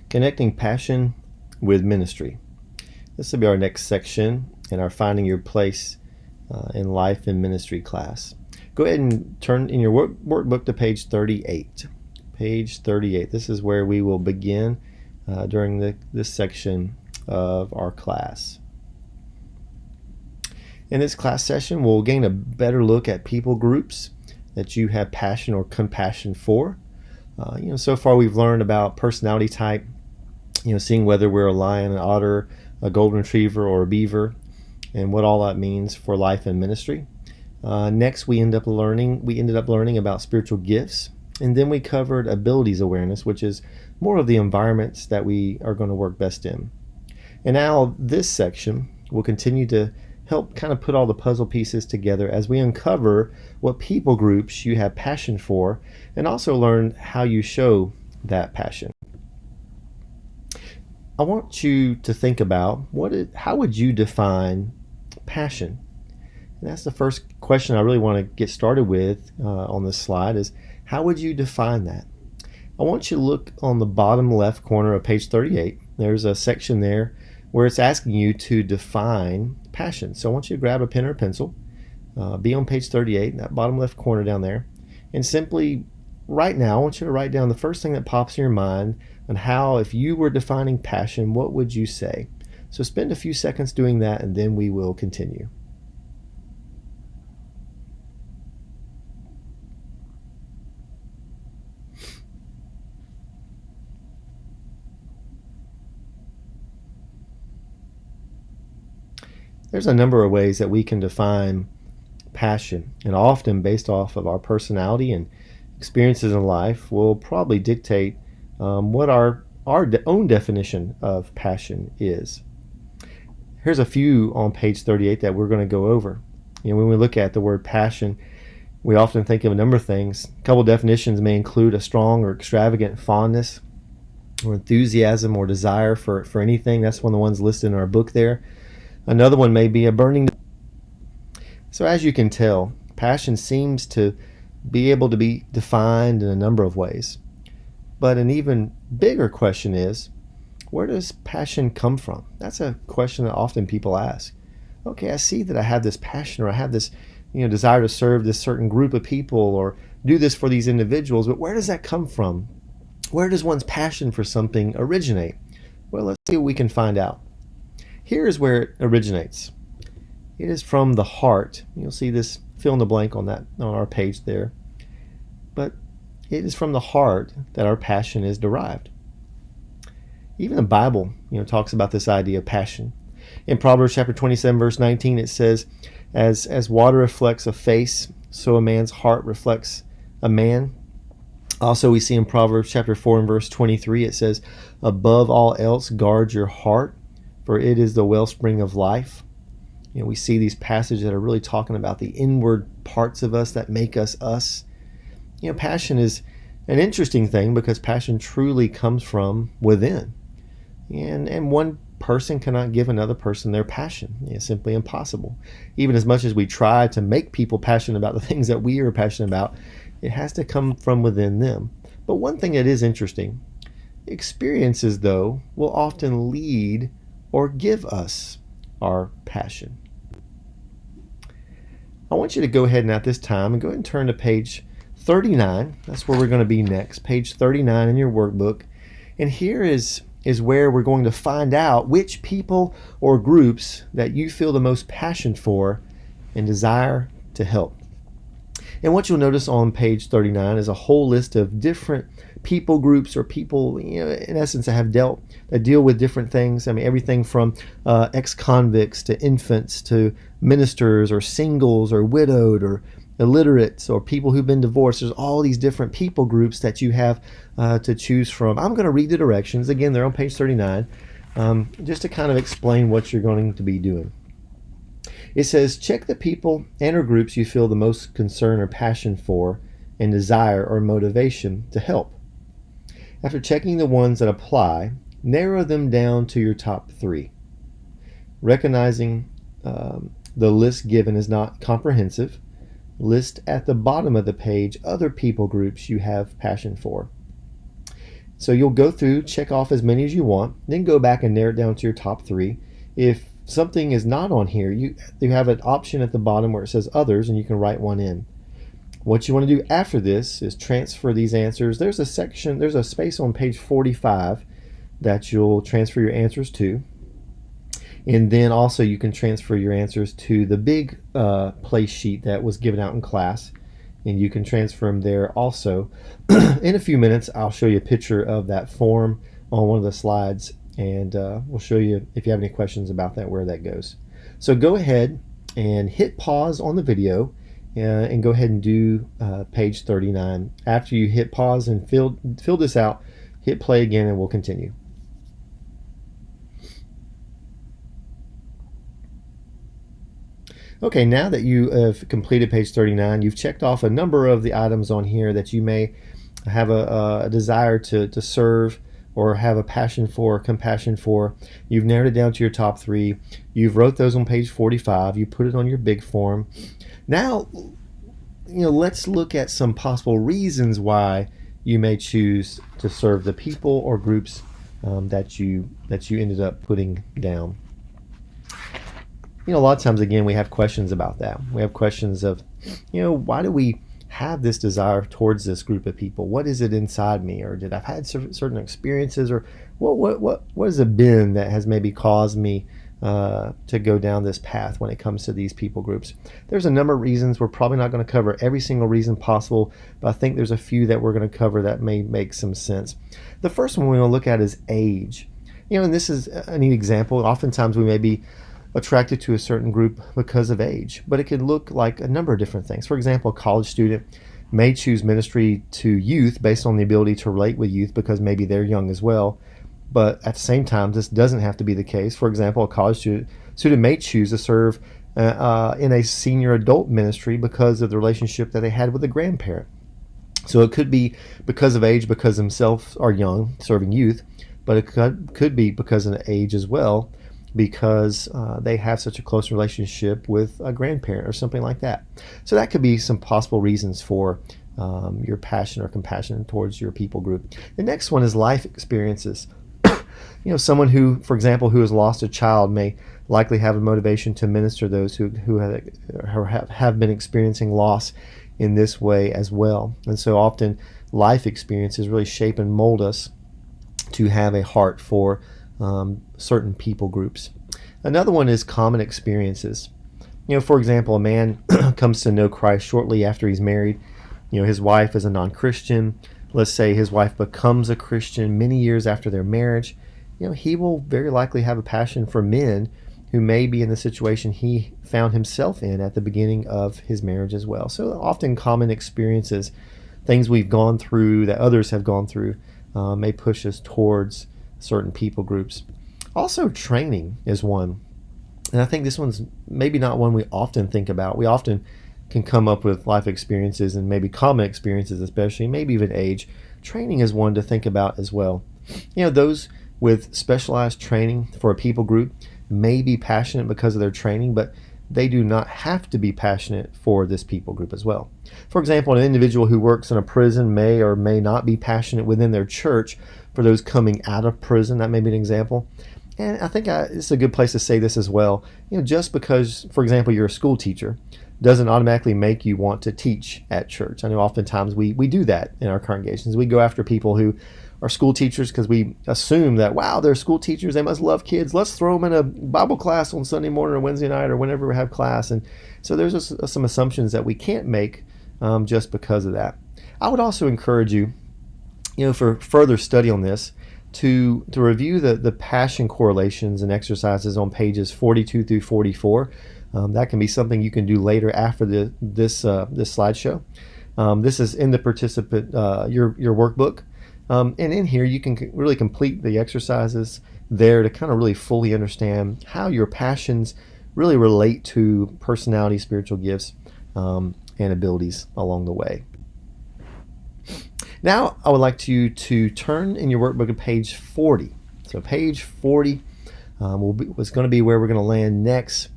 Connecting passion with ministry. This will be our next section in our Finding Your Place in Life and Ministry class. Go ahead and turn in your workbook to page 38. Page 38. This is where we will begin during this section of our class. In this class session, we'll gain a better look at people groups that you have passion or compassion for. So far we've learned about personality type, seeing whether we're a lion, an otter, a golden retriever, or a beaver, and what all that means for life and ministry. Next, we ended up learning about spiritual gifts, and then we covered abilities awareness, which is more of the environments that we are going to work best in. And now this section will continue to help kind of put all the puzzle pieces together as we uncover what people groups you have passion for, and also learn how you show that passion. I want you to think about how would you define passion? And that's the first question I really want to get started with on this slide is, how would you define that? I want you to look on the bottom left corner of page 38. There's a section there where it's asking you to define passion. So I want you to grab a pen or a pencil, be on page 38, in that bottom left corner down there, and simply right now I want you to write down the first thing that pops in your mind on how, if you were defining passion, what would you say? So spend a few seconds doing that, and then we will continue. There's a number of ways that we can define passion, and often based off of our personality and experiences in life will probably dictate what our own definition of passion is. Here's a few on page 38 that we're going to go over. When we look at the word passion, we often think of a number of things. A couple definitions may include a strong or extravagant fondness or enthusiasm or desire for anything. That's one of the ones listed in our book there. Another one may be a burning. So as you can tell, passion seems to be able to be defined in a number of ways. But an even bigger question is, where does passion come from? That's a question that often people ask. Okay, I see that I have this passion, or I have this desire to serve this certain group of people or do this for these individuals, but where does that come from? Where does one's passion for something originate? Well, let's see what we can find out. Here is where it originates. It is from the heart. You'll see this fill in the blank on our page there. But it is from the heart that our passion is derived. Even the Bible, talks about this idea of passion. In Proverbs chapter 27, verse 19, it says, as water reflects a face, so a man's heart reflects a man. Also, we see in Proverbs chapter 4 and verse 23, it says, above all else, guard your heart, for it is the wellspring of life. We see these passages that are really talking about the inward parts of us that make us us. Passion is an interesting thing because passion truly comes from within. And one person cannot give another person their passion. It's simply impossible. Even as much as we try to make people passionate about the things that we are passionate about, it has to come from within them. But one thing that is interesting, experiences, though, will often lead or give us our passion. I want you to go ahead and at this time and go ahead and turn to page 39. That's where we're going to be next, page 39 in your workbook. And here is where we're going to find out which people or groups that you feel the most passion for and desire to help. And what you'll notice on page 39 is a whole list of different people groups or people, in essence, that deal with different things. I mean, everything from ex-convicts to infants to ministers or singles or widowed or illiterates or people who've been divorced. There's all these different people groups that you have to choose from. I'm going to read the directions. Again, they're on page 39, just to kind of explain what you're going to be doing. It says, check the people and or groups you feel the most concern or passion for and desire or motivation to help. After checking the ones that apply, narrow them down to your top 3. Recognizing the list given is not comprehensive, list at the bottom of the page other people groups you have passion for. So you'll go through, check off as many as you want, then go back and narrow it down to your top 3. If something is not on here, you have an option at the bottom where it says others, and you can write one in. What you want to do after this is transfer these answers. There's a space on page 45 that you'll transfer your answers to. And then also you can transfer your answers to the big place sheet that was given out in class, and you can transfer them there also. In a few minutes, I'll show you a picture of that form on one of the slides, and we'll show you, if you have any questions about that, where that goes. So go ahead and hit pause on the video and go ahead and do page 39. After you hit pause and fill this out, hit play again, and we'll continue. Okay, now that you have completed page 39, you've checked off a number of the items on here that you may have a desire to serve, or have a passion for, compassion for. You've narrowed it down to your top 3. You've wrote those on page 45. You put it on your big form. Now, let's look at some possible reasons why you may choose to serve the people or groups that you ended up putting down. A lot of times, again, we have questions about that. We have questions of, why do we have this desire towards this group of people? What is it inside me? Or did I've had certain experiences? Or what has it been that has maybe caused me to go down this path when it comes to these people groups? There's a number of reasons. We're probably not going to cover every single reason possible, but I think there's a few that we're going to cover that may make some sense. The first one we're going to look at is age. And this is a neat example. Oftentimes we may be attracted to a certain group because of age, but it could look like a number of different things. For example, a college student may choose ministry to youth based on the ability to relate with youth because maybe they're young as well. But at the same time, this doesn't have to be the case. For example, a college student may choose to serve in a senior adult ministry because of the relationship that they had with a grandparent. So it could be because of age, because themselves are young, serving youth, but it could be because of age as well, because they have such a close relationship with a grandparent or something like that. So that could be some possible reasons for your passion or compassion towards your people group. The next one is life experiences. Someone who, for example, who has lost a child may likely have a motivation to minister to those who have been experiencing loss in this way as well. And so often life experiences really shape and mold us to have a heart for certain people groups. Another one is common experiences. For example, a man comes to know Christ shortly after he's married. His wife is a non-Christian. Let's say his wife becomes a Christian many years after their marriage. He will very likely have a passion for men who may be in the situation he found himself in at the beginning of his marriage as well. So often common experiences, things we've gone through that others have gone through, may push us towards certain people groups. Also, training is one. And I think this one's maybe not one we often think about. We often can come up with life experiences and maybe common experiences, especially, maybe even age. Training is one to think about as well. Those with specialized training for a people group may be passionate because of their training, but they do not have to be passionate for this people group as well. For example, an individual who works in a prison may or may not be passionate within their church for those coming out of prison. That may be an example. And I think it's a good place to say this as well. Just because, for example, you're a school teacher doesn't automatically make you want to teach at church. I know oftentimes we do that in our congregations. We go after people who are school teachers because we assume that, wow, they're school teachers, they must love kids. Let's throw them in a Bible class on Sunday morning or Wednesday night or whenever we have class. And so there's just some assumptions that we can't make just because of that. I would also encourage you, for further study on this, to review the passion correlations and exercises on pages 42 through 44. That can be something you can do later after this slideshow. This is in the participant your workbook, and in here you can really complete the exercises there to kind of really fully understand how your passions really relate to personality, spiritual gifts, and abilities along the way. Now I would like you to turn in your workbook to page 40. So page 40 was going to be where we're going to land next.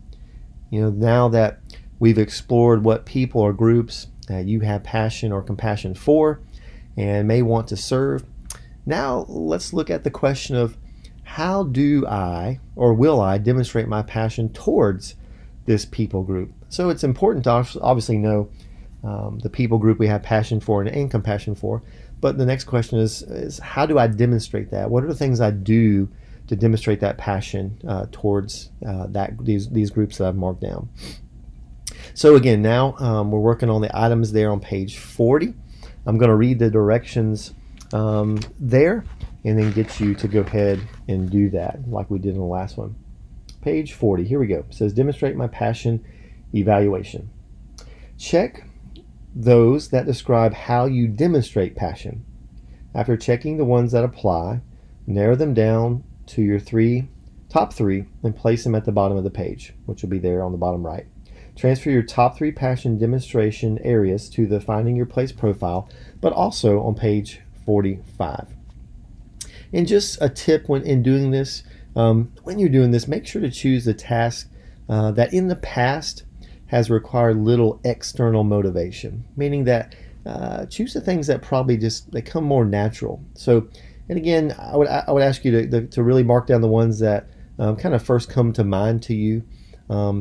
Now that we've explored what people or groups that you have passion or compassion for and may want to serve, Now let's look at the question of how do I or will I demonstrate my passion towards this people group? So it's important to obviously know the people group we have passion for and compassion for. But the next question is how do I demonstrate that? What are the things I do to demonstrate that passion towards these groups that I've marked down? So again, now we're working on the items there on page 40. I'm going to read the directions there and then get you to go ahead and do that like we did in the last one. Page 40, here we go. It says demonstrate my passion evaluation. Check those that describe how you demonstrate passion. After checking the ones that apply, narrow them down to your top three and place them at the bottom of the page, which will be there on the bottom right. Transfer your top 3 passion demonstration areas to the Finding Your Place profile, but also on page 45. And just a tip when in doing this, when you're doing this, make sure to choose the task that in the past has required little external motivation, meaning that choose the things that probably they come more natural. So, and again, I would ask you to really mark down the ones that kind of first come to mind to you.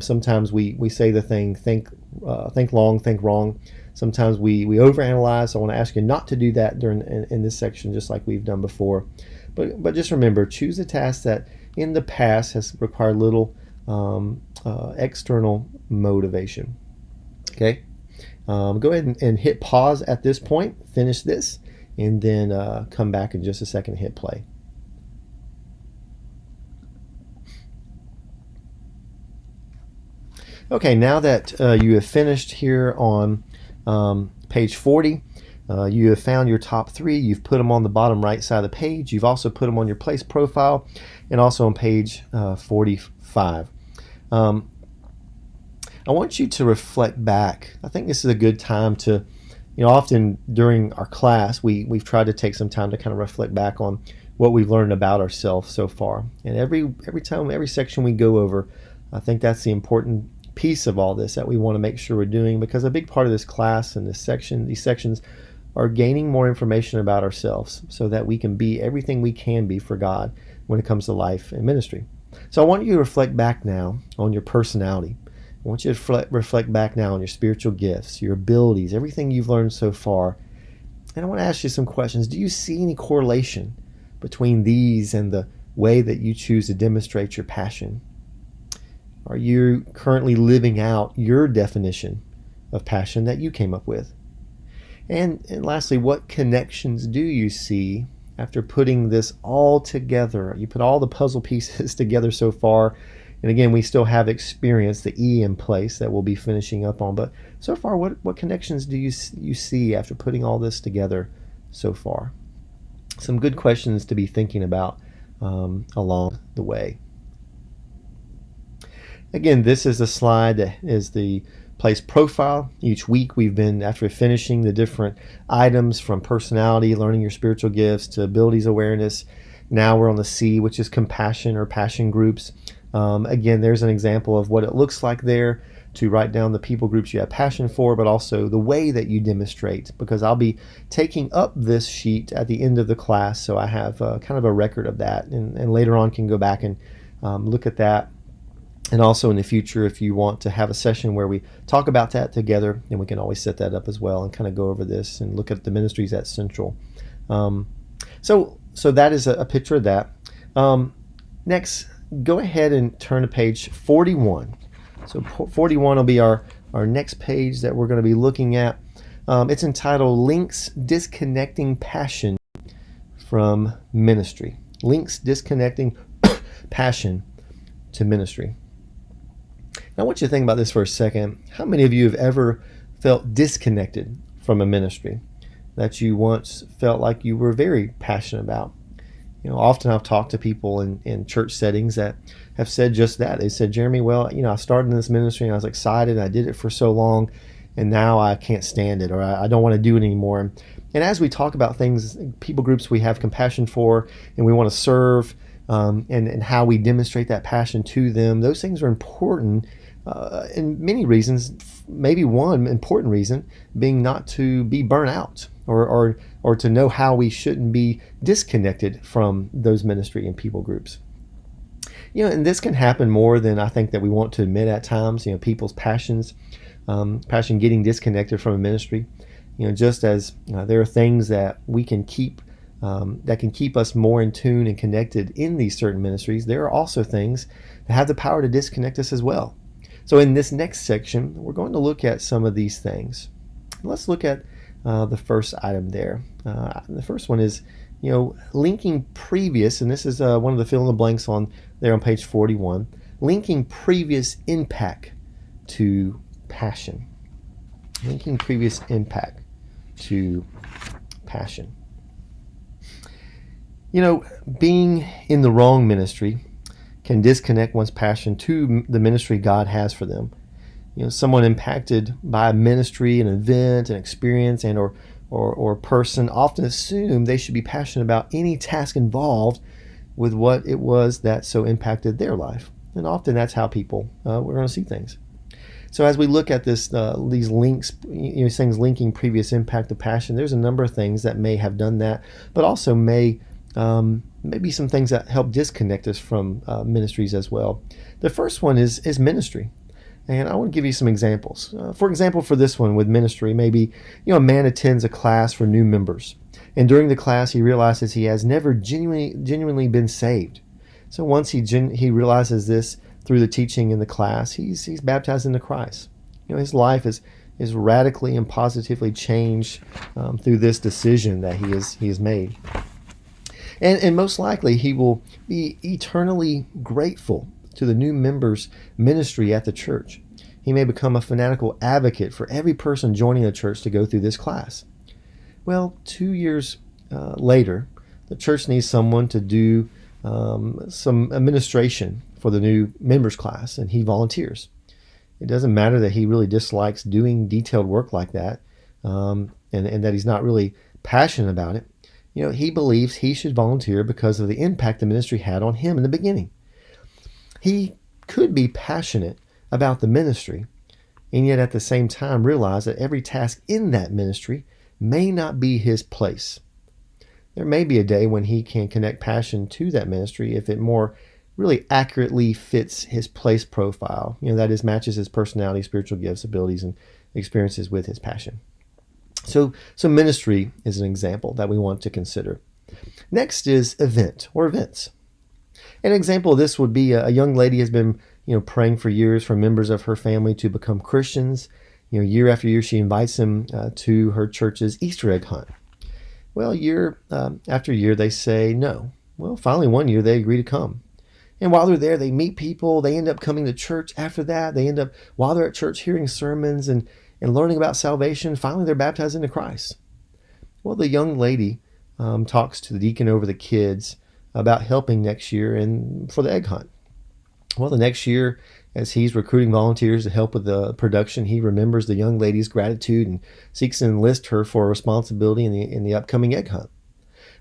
Sometimes we say the thing, think long, think wrong. Sometimes we overanalyze. So I want to ask you not to do that in this section, just like we've done before. But just remember, choose a task that in the past has required little external motivation. Okay, go ahead and hit pause at this point. Finish this, and then come back in just a second and hit play. Okay, now that you have finished here on page 40, you have found your top 3. You've put them on the bottom right side of the page. You've also put them on your place profile and also on page 45. I want you to reflect back. I think this is a good time to, often during our class, we've tried to take some time to kind of reflect back on what we've learned about ourselves so far. And every time, every section we go over, I think that's the important piece of all this that we want to make sure we're doing, because a big part of this class and these sections are gaining more information about ourselves so that we can be everything we can be for God when it comes to life and ministry. So I want you to reflect back now on your personality. I want you to reflect back now on your spiritual gifts, your abilities, everything you've learned so far. And I want to ask you some questions. Do you see any correlation between these and the way that you choose to demonstrate your passion? Are you currently living out your definition of passion that you came up with? And lastly, what connections do you see after putting this all together? You put all the puzzle pieces together so far. And again, we still have experience, the E in place that we'll be finishing up on. But so far, what connections do you see after putting all this together so far? Some good questions to be thinking about along the way. Again, this is a slide that is the place profile. Each week we've been, after finishing the different items from personality, learning your spiritual gifts, to abilities awareness, now we're on the C, which is compassion or passion groups. Again, there's an example of what it looks like there to write down the people groups you have passion for, but also the way that you demonstrate, because I'll be taking up this sheet at the end of the class, so I have kind of a record of that, and later on can go back and look at that. And also in the future, if you want to have a session where we talk about that together, then we can always set that up as well and kind of go over this and look at the ministries at Central. So that is a picture of that. Next, go ahead and turn to page 41. So 41 will be our next page that we're going to be looking at. It's entitled Links Disconnecting Passion from Ministry. Links Disconnecting Passion to Ministry. Now, I want you to think about this for a second. How many of you have ever felt disconnected from a ministry that you once felt like you were very passionate about? Often I've talked to people in church settings that have said just that. They said, Jeremy, well, I started in this ministry and I was excited and I did it for so long, and now I can't stand it, or I don't want to do it anymore. And as we talk about things, people groups we have compassion for and we want to serve, and how we demonstrate that passion to them, those things are important And many reasons, maybe one important reason being not to be burnt out, or to know how we shouldn't be disconnected from those ministry and people groups. And this can happen more than I think that we want to admit at times. People's passion getting disconnected from a ministry. Just as there are things that we can keep that can keep us more in tune and connected in these certain ministries, there are also things that have the power to disconnect us as well. So in this next section, we're going to look at some of these things. Let's look at the first item there. The first one is, linking previous, and this is one of the fill in the blanks on there on page 41, linking previous impact to passion. Linking previous impact to passion. Being in the wrong ministry can disconnect one's passion to the ministry God has for them. Someone impacted by a ministry, an event, an experience, and or person often assume they should be passionate about any task involved with what it was that so impacted their life. And often that's how people we're going to see things. So as we look at this, these links, things linking previous impact to passion, there's a number of things that may have done that, but also maybe some things that help disconnect us from ministries as well. The first one is ministry. And I want to give you some examples. For example, for this one with ministry, maybe a man attends a class for new members, and during the class he realizes he has never genuinely been saved. So once he realizes this through the teaching in the class, he's baptized into Christ. His life is radically and positively changed through this decision that he has made. And most likely he will be eternally grateful to the new member's ministry at the church. He may become a fanatical advocate for every person joining the church to go through this class. Well, 2 years later, the church needs someone to do some administration for the new members class, and he volunteers. It doesn't matter that he really dislikes doing detailed work like that, and that he's not really passionate about it. He believes he should volunteer because of the impact the ministry had on him in the beginning. He could be passionate about the ministry, and yet at the same time realize that every task in that ministry may not be his place. There may be a day when he can connect passion to that ministry if it more really accurately fits his place profile, that is, matches his personality, spiritual gifts, abilities, and experiences with his passion. So ministry is an example that we want to consider. Next is event or events. An example of this would be a young lady has been praying for years for members of her family to become Christians. Year after year she invites them to her church's Easter egg hunt. Well, year after year they say no. Well, finally one year they agree to come. And while they're there, they meet people. They end up coming to church after that. They end up, while they're at church, hearing sermons and learning about salvation. Finally, they're baptized into Christ. Well, the young lady talks to the deacon over the kids about helping next year and for the egg hunt. Well, the next year, as he's recruiting volunteers to help with the production, he remembers the young lady's gratitude and seeks to enlist her for a responsibility in the upcoming egg hunt.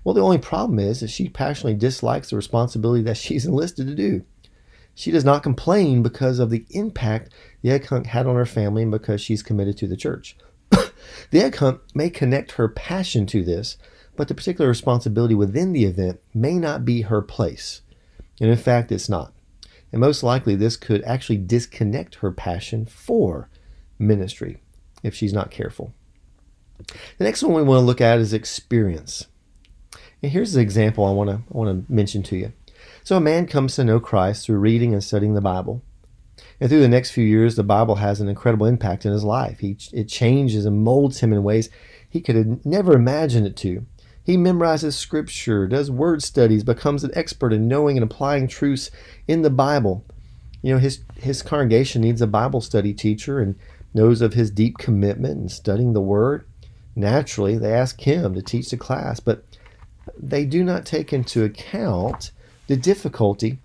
Well, the only problem is that she passionately dislikes the responsibility that she's enlisted to do. She does not complain because of the impact the egg hunt had on her family and because she's committed to the church. The egg hunt may connect her passion to this, but the particular responsibility within the event may not be her place. And in fact, it's not. And most likely this could actually disconnect her passion for ministry if she's not careful. The next one we want to look at is experience. And here's an example I want to mention to you. So a man comes to know Christ through reading and studying the Bible. And through the next few years, the Bible has an incredible impact in his life. It changes and molds him in ways he could have never imagined it to. He memorizes scripture, does word studies, becomes an expert in knowing and applying truths in the Bible. His congregation needs a Bible study teacher and knows of his deep commitment in studying the word. Naturally, they ask him to teach the class, but they do not take into account the difficulty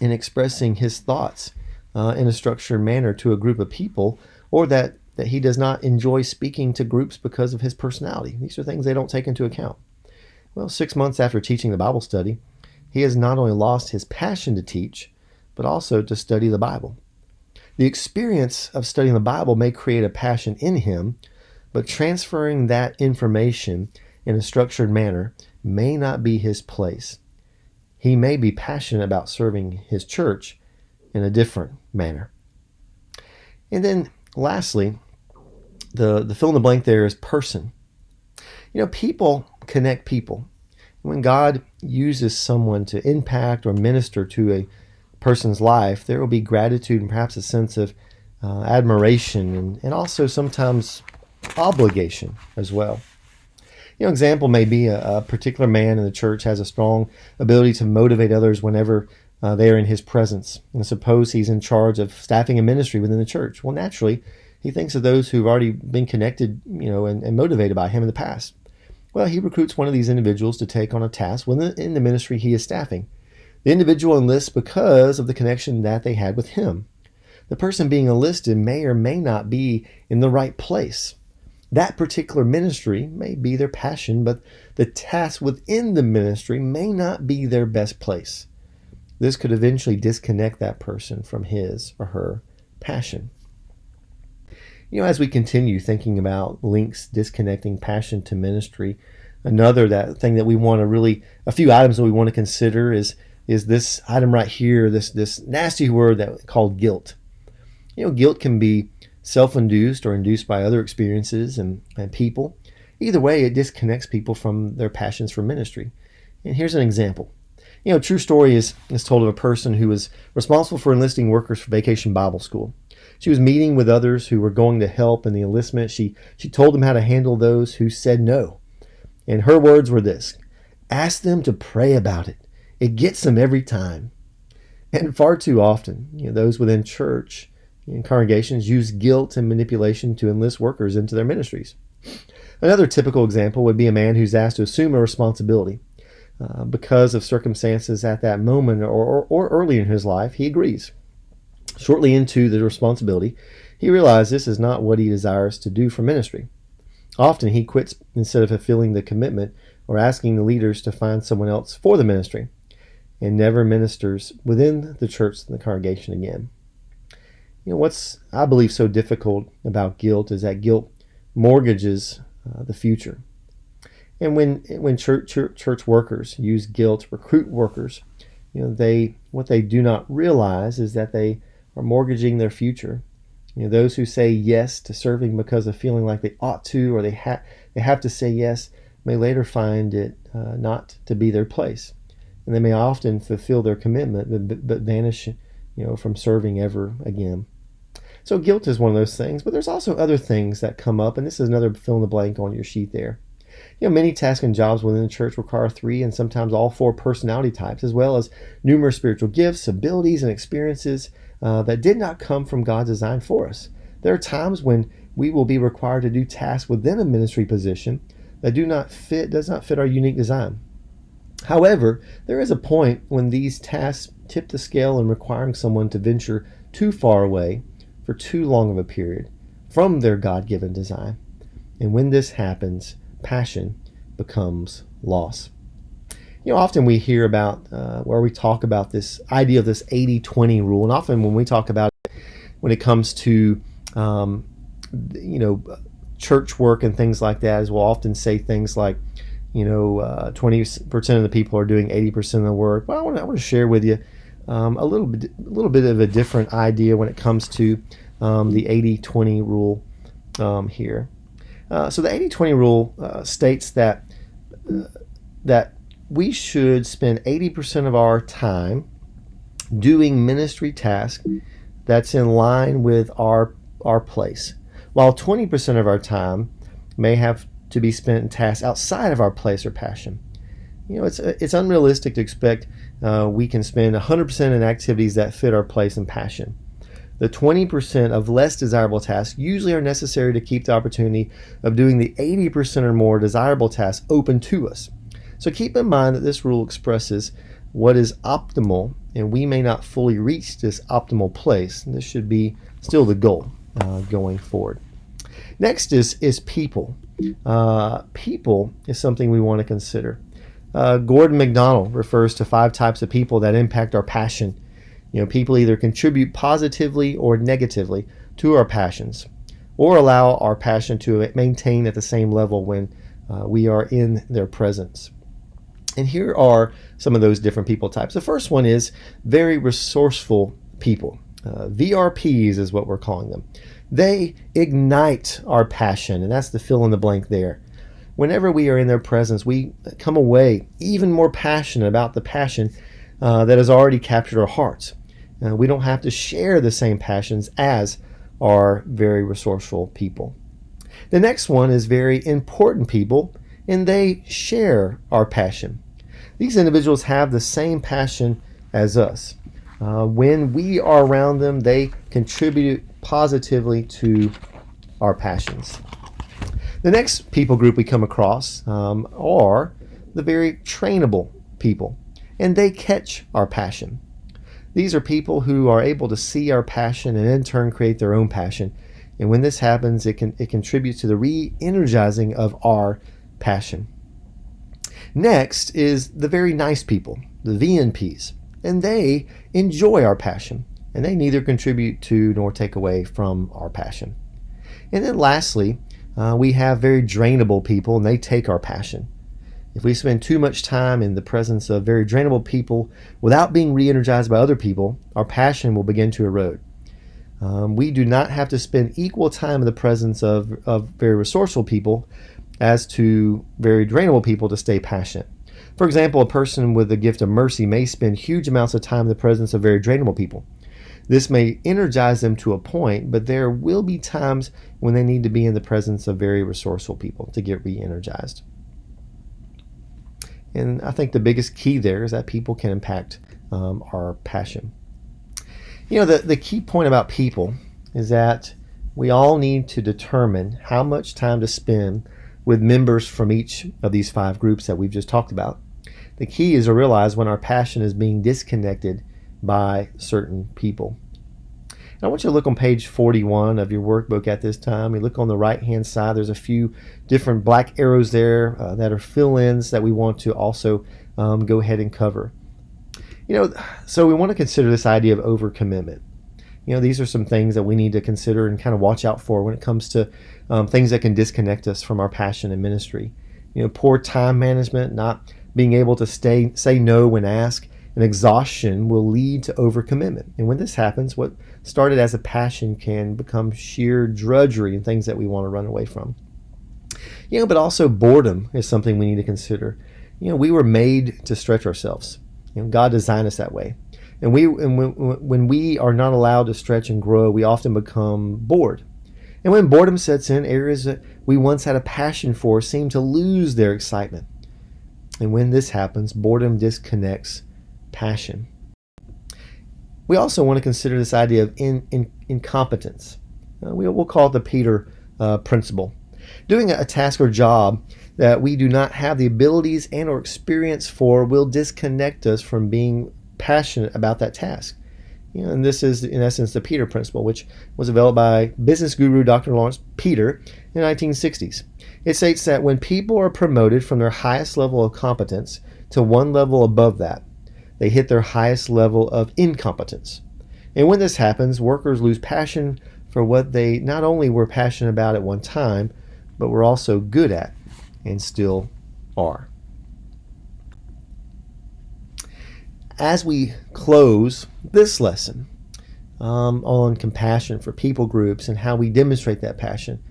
in expressing his thoughts in a structured manner to a group of people, or that he does not enjoy speaking to groups because of his personality. These are things they don't take into account. Well, 6 months after teaching the Bible study, he has not only lost his passion to teach, but also to study the Bible. The experience of studying the Bible may create a passion in him, but transferring that information in a structured manner may not be his place. He may be passionate about serving his church in a different manner. And then lastly, the fill in the blank there is person. People connect people. When God uses someone to impact or minister to a person's life, there will be gratitude and perhaps a sense of admiration and also sometimes obligation as well. Example may be a particular man in the church has a strong ability to motivate others whenever they are in his presence. And suppose he's in charge of staffing a ministry within the church. Well, naturally, he thinks of those who've already been connected, and motivated by him in the past. Well, he recruits one of these individuals to take on a task within the ministry he is staffing. The individual enlists because of the connection that they had with him. The person being enlisted may or may not be in the right place. That particular ministry may be their passion, but the task within the ministry may not be their best place. This could eventually disconnect that person from his or her passion. As we continue thinking about links disconnecting passion to ministry, another thing that we want to really, a few items that we want to consider is this item right here, this nasty word called guilt. Guilt can be self-induced or induced by other experiences and people. Either way, it disconnects people from their passions for ministry. And here's an example. A true story is told of a person who was responsible for enlisting workers for Vacation Bible School. She was meeting with others who were going to help in the enlistment. She told them how to handle those who said no. And her words were this: ask them to pray about it. It gets them every time. And far too often, those within church and congregations use guilt and manipulation to enlist workers into their ministries. Another typical example would be a man who's asked to assume a responsibility. Because of circumstances at that moment or early in his life, he agrees. Shortly into the responsibility, he realizes this is not what he desires to do for ministry. Often he quits instead of fulfilling the commitment or asking the leaders to find someone else for the ministry, and never ministers within the church and the congregation again. What's, I believe, so difficult about guilt is that guilt mortgages the future. And when church workers use guilt to recruit workers, what they do not realize is that they are mortgaging their future. Those who say yes to serving because of feeling like they ought to, or they have to say yes, may later find it not to be their place, and they may often fulfill their commitment but vanish, from serving ever again. So guilt is one of those things, but there's also other things that come up, and this is another fill in the blank on your sheet there. Many tasks and jobs within the church require 3 and sometimes all 4 personality types, as well as numerous spiritual gifts, abilities, and experiences that did not come from God's design for us. There are times when we will be required to do tasks within a ministry position that does not fit our unique design. However, there is a point when these tasks tip the scale in requiring someone to venture too far away for too long of a period from their God-given design. And when this happens, passion becomes loss. Often we hear about where we talk about this idea of this 80-20 rule, and often when we talk about it, when it comes to church work and things like that, as we'll often say things like 20% of the people are doing 80% of the work. Well, I want to share with you a little bit of a different idea when it comes to the 80-20 rule here. So the 80-20 rule states that we should spend 80% of our time doing ministry tasks that's in line with our place, while 20% of our time may have to be spent in tasks outside of our place or passion. It's unrealistic to expect we can spend 100% in activities that fit our place and passion. The 20% of less desirable tasks usually are necessary to keep the opportunity of doing the 80% or more desirable tasks open to us. So keep in mind that this rule expresses what is optimal, and we may not fully reach this optimal place. This should be still the goal going forward. Next is people. People is something we want to consider. Gordon MacDonald refers to 5 types of people that impact our passion. People either contribute positively or negatively to our passions, or allow our passion to maintain at the same level when we are in their presence. And here are some of those different people types. The first one is very resourceful people. VRPs is what we're calling them. They ignite our passion, and that's the fill in the blank there. Whenever we are in their presence, we come away even more passionate about the passion that has already captured our hearts. We don't have to share the same passions as our very resourceful people. The next one is very important people, and they share our passion. These individuals have the same passion as us. When we are around them, they contribute positively to our passions. The next people group we come across are the very trainable people, and they catch our passion. These are people who are able to see our passion and in turn create their own passion. And when this happens, it contributes to the re-energizing of our passion. Next is the very nice people, the VNPs, and they enjoy our passion, and they neither contribute to nor take away from our passion. And then lastly, we have very drainable people, and they take our passion. If we spend too much time in the presence of very drainable people without being re-energized by other people, our passion will begin to erode. We do not have to spend equal time in the presence of very resourceful people as to very drainable people to stay passionate. For example, a person with the gift of mercy may spend huge amounts of time in the presence of very drainable people. This may energize them to a point, but there will be times when they need to be in the presence of very resourceful people to get re-energized. And I think the biggest key there is that people can impact our passion. The key point about people is that we all need to determine how much time to spend with members from each of these 5 groups that we've just talked about. The key is to realize when our passion is being disconnected by certain people. And I want you to look on page 41 of your workbook at this time. You look on the right-hand side. There's a few different black arrows there that are fill-ins that we want to also go ahead and cover. So we want to consider this idea of overcommitment. These are some things that we need to consider and kind of watch out for when it comes to things that can disconnect us from our passion and ministry. Poor time management, not being able to say no when asked, and exhaustion will lead to overcommitment. And when this happens, what started as a passion can become sheer drudgery and things that we want to run away from. But also boredom is something we need to consider. We were made to stretch ourselves. God designed us that way. And when we are not allowed to stretch and grow, we often become bored. And when boredom sets in, areas that we once had a passion for seem to lose their excitement. And when this happens, boredom disconnects passion. We also want to consider this idea of incompetence. We'll call it the Peter principle. Doing a task or job that we do not have the abilities and or experience for will disconnect us from being passionate about that task. And this is, in essence, the Peter principle, which was developed by business guru Dr. Lawrence Peter in the 1960s. It states that when people are promoted from their highest level of competence to one level above that, they hit their highest level of incompetence. And when this happens, workers lose passion for what they not only were passionate about at one time, but were also good at and still are. As we close this lesson on compassion for people groups and how we demonstrate that passion,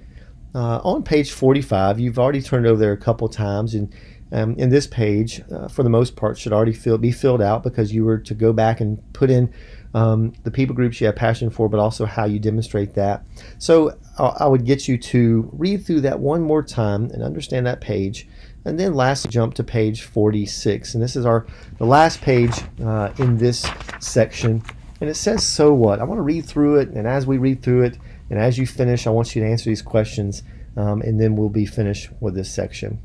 on page 45, you've already turned over there a couple times, and this page, for the most part, should already be filled out because you were to go back and put in the people groups you have passion for, but also how you demonstrate that. So I would get you to read through that one more time and understand that page, and then lastly jump to page 46. And this is the last page in this section, and it says, so what? I want to read through it, and as we read through it, and as you finish, I want you to answer these questions, and then we'll be finished with this section.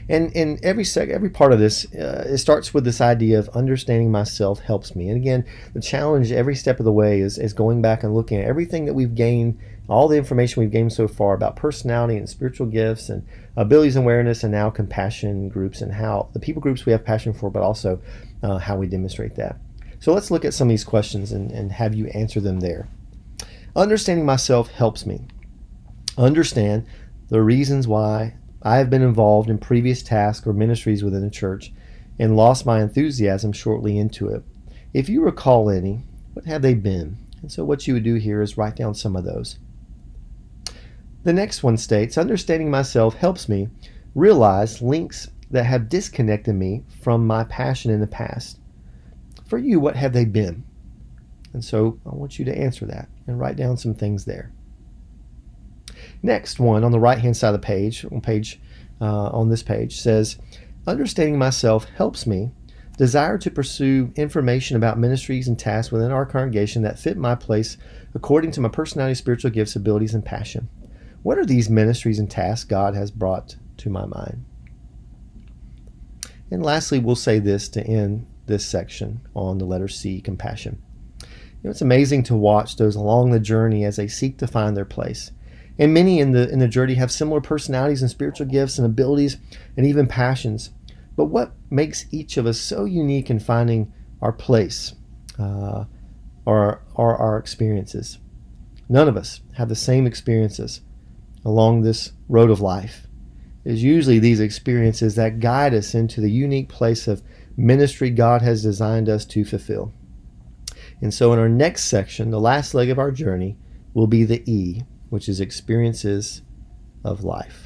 And in every part of this, it starts with this idea of understanding myself helps me. And again, the challenge every step of the way is going back and looking at everything that we've gained, all the information we've gained so far about personality and spiritual gifts and abilities and awareness, and now compassion groups and how the people groups we have passion for, but also how we demonstrate that. So let's look at some of these questions and have you answer them there. Understanding myself helps me understand the reasons why I have been involved in previous tasks or ministries within the church and lost my enthusiasm shortly into it. If you recall any, what have they been? And so what you would do here is write down some of those. The next one states, understanding myself helps me realize links that have disconnected me from my passion in the past. For you, what have they been? And so I want you to answer that and write down some things there. Next one on the right-hand side of the page, on this page, says, understanding myself helps me desire to pursue information about ministries and tasks within our congregation that fit my place according to my personality, spiritual gifts, abilities, and passion. What are these ministries and tasks God has brought to my mind? And lastly, we'll say this to end this section on the letter C, compassion. It's amazing to watch those along the journey as they seek to find their place. And many in the journey have similar personalities and spiritual gifts and abilities and even passions. But what makes each of us so unique in finding our place are our experiences. None of us have the same experiences along this road of life. It is usually these experiences that guide us into the unique place of ministry God has designed us to fulfill. And so in our next section, the last leg of our journey will be the E, which is experiences of life.